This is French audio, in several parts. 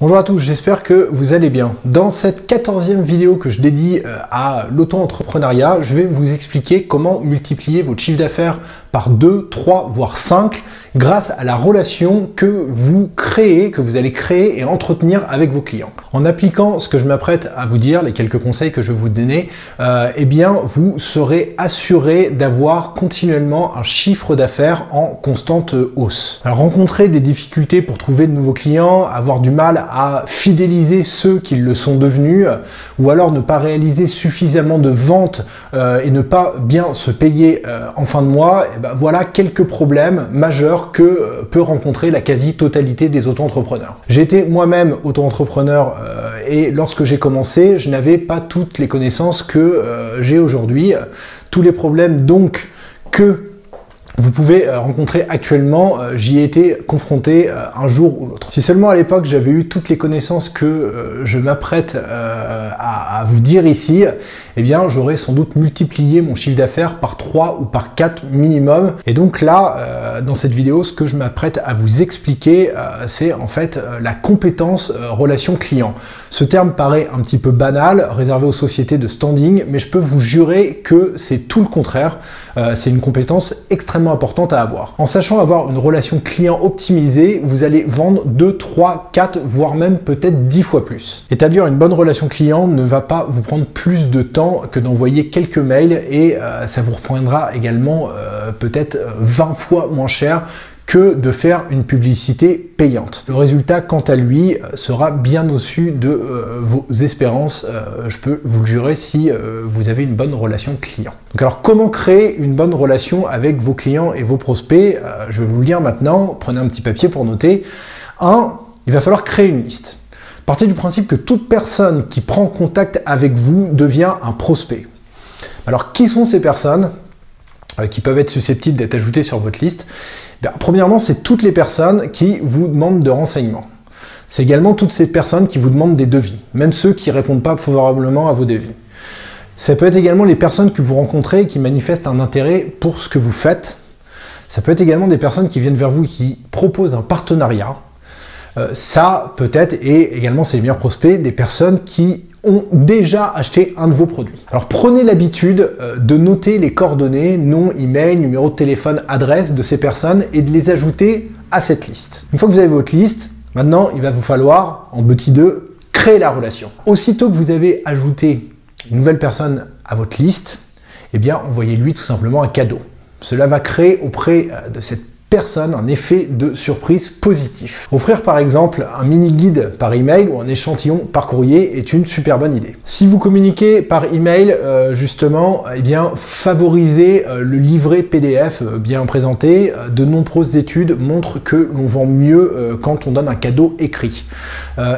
Bonjour à tous, j'espère que vous allez bien. Dans cette 14e vidéo que je dédie à l'auto-entrepreneuriat, je vais vous expliquer comment multiplier votre chiffre d'affaires par 2, 3, voire 5 grâce à la relation que vous créez, que vous allez créer et entretenir avec vos clients. En appliquant ce que je m'apprête à vous dire, les quelques conseils que je vais vous donner, eh bien, vous serez assuré d'avoir continuellement un chiffre d'affaires en constante hausse. Alors, rencontrer des difficultés pour trouver de nouveaux clients, avoir du mal à fidéliser ceux qui le sont devenus, ou alors ne pas réaliser suffisamment de ventes et ne pas bien se payer en fin de mois, eh ben, voilà quelques problèmes majeurs que peut rencontrer la quasi-totalité des auto-entrepreneurs. J'ai été moi-même auto-entrepreneur et lorsque j'ai commencé, je n'avais pas toutes les connaissances que j'ai aujourd'hui. Tous les problèmes donc que vous pouvez rencontrer actuellement, j'y ai été confronté un jour ou l'autre. Si seulement à l'époque j'avais eu toutes les connaissances que je m'apprête à vous dire ici, eh bien j'aurais sans doute multiplié mon chiffre d'affaires par 3 ou par 4 minimum. Et donc là, dans cette vidéo, ce que je m'apprête à vous expliquer, c'est en fait la compétence relation client. Ce terme paraît un petit peu banal, réservé aux sociétés de standing, mais je peux vous jurer que c'est tout le contraire. C'est une compétence extrêmement importante à avoir. En sachant avoir une relation client optimisée, vous allez vendre 2, 3, 4, voire même peut-être 10 fois plus. Établir une bonne relation client ne va pas vous prendre plus de temps que d'envoyer quelques mails et ça vous reprendra également peut-être 20 fois moins cher que de faire une publicité payante. Le résultat, quant à lui, sera bien au-dessus de vos espérances, je peux vous le jurer, si vous avez une bonne relation client. Donc alors, comment créer une bonne relation avec vos clients et vos prospects? Je vais vous le dire maintenant, prenez un petit papier pour noter. 1, il va falloir créer une liste. Partez du principe que toute personne qui prend contact avec vous devient un prospect. Alors, qui sont ces personnes qui peuvent être susceptibles d'être ajoutées sur votre liste? Bien, premièrement, c'est toutes les personnes qui vous demandent de renseignements. C'est également toutes ces personnes qui vous demandent des devis, même ceux qui ne répondent pas favorablement à vos devis. Ça peut être également les personnes que vous rencontrez et qui manifestent un intérêt pour ce que vous faites. Ça peut être également des personnes qui viennent vers vous et qui proposent un partenariat. Ça peut être, et également c'est les meilleurs prospects, des personnes qui ont déjà acheté un de vos produits. Alors prenez l'habitude de noter les coordonnées, nom, email, numéro de téléphone, adresse de ces personnes et de les ajouter à cette liste. Une fois que vous avez votre liste, maintenant il va vous falloir, en petit 2, créer la relation. Aussitôt que vous avez ajouté une nouvelle personne à votre liste, eh bien envoyez-lui tout simplement un cadeau. Cela va créer auprès de cette personne un effet de surprise positif. Offrir par exemple un mini guide par email ou un échantillon par courrier est une super bonne idée. Si vous communiquez par email, justement, eh bien favorisez le livret PDF bien présenté. De nombreuses études montrent que l'on vend mieux quand on donne un cadeau écrit.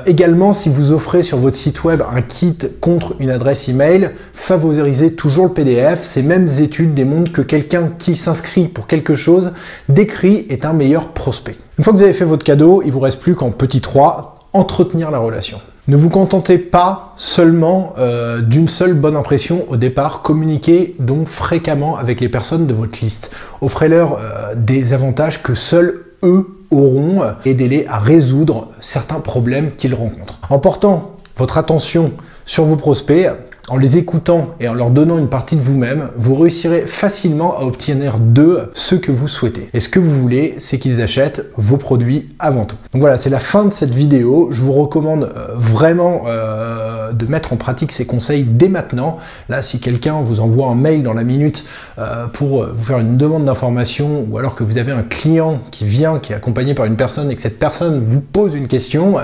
Également, si vous offrez sur votre site web un kit contre une adresse email, favorisez toujours le PDF. Ces mêmes études démontrent que quelqu'un qui s'inscrit pour quelque chose d'écrit est un meilleur prospect. Une fois que vous avez fait votre cadeau, il ne vous reste plus qu'en petit 3, entretenir la relation. Ne vous contentez pas seulement d'une seule bonne impression au départ, communiquez donc fréquemment avec les personnes de votre liste. Offrez-leur des avantages que seuls eux auront, aidez-les à résoudre certains problèmes qu'ils rencontrent. En portant votre attention sur vos prospects, en les écoutant et en leur donnant une partie de vous-même, vous réussirez facilement à obtenir d'eux ce que vous souhaitez. Et ce que vous voulez, c'est qu'ils achètent vos produits avant tout. Donc voilà, c'est la fin de cette vidéo. Je vous recommande vraiment de mettre en pratique ces conseils dès maintenant. Là, si quelqu'un vous envoie un mail dans la minute pour vous faire une demande d'information, ou alors que vous avez un client qui vient, qui est accompagné par une personne et que cette personne vous pose une question,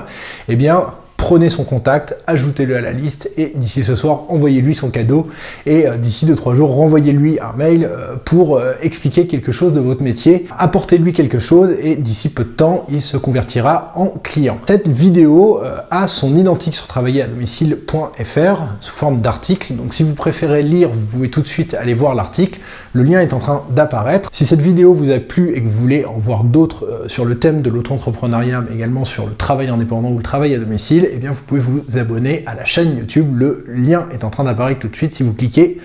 eh bien, prenez son contact, ajoutez-le à la liste et d'ici ce soir, envoyez-lui son cadeau et d'ici 2-3 jours, renvoyez-lui un mail pour expliquer quelque chose de votre métier, apportez-lui quelque chose et d'ici peu de temps, il se convertira en client. Cette vidéo a son identique sur travailleraddomicile.fr sous forme d'article, donc si vous préférez lire, vous pouvez tout de suite aller voir l'article. Le lien est en train d'apparaître. Si cette vidéo vous a plu et que vous voulez en voir d'autres sur le thème de l'auto-entrepreneuriat, mais également sur le travail indépendant ou le travail à domicile, eh bien vous pouvez vous abonner à la chaîne YouTube. Le lien est en train d'apparaître tout de suite. Si vous cliquez,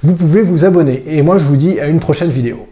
vous pouvez vous abonner. Et moi, je vous dis à une prochaine vidéo.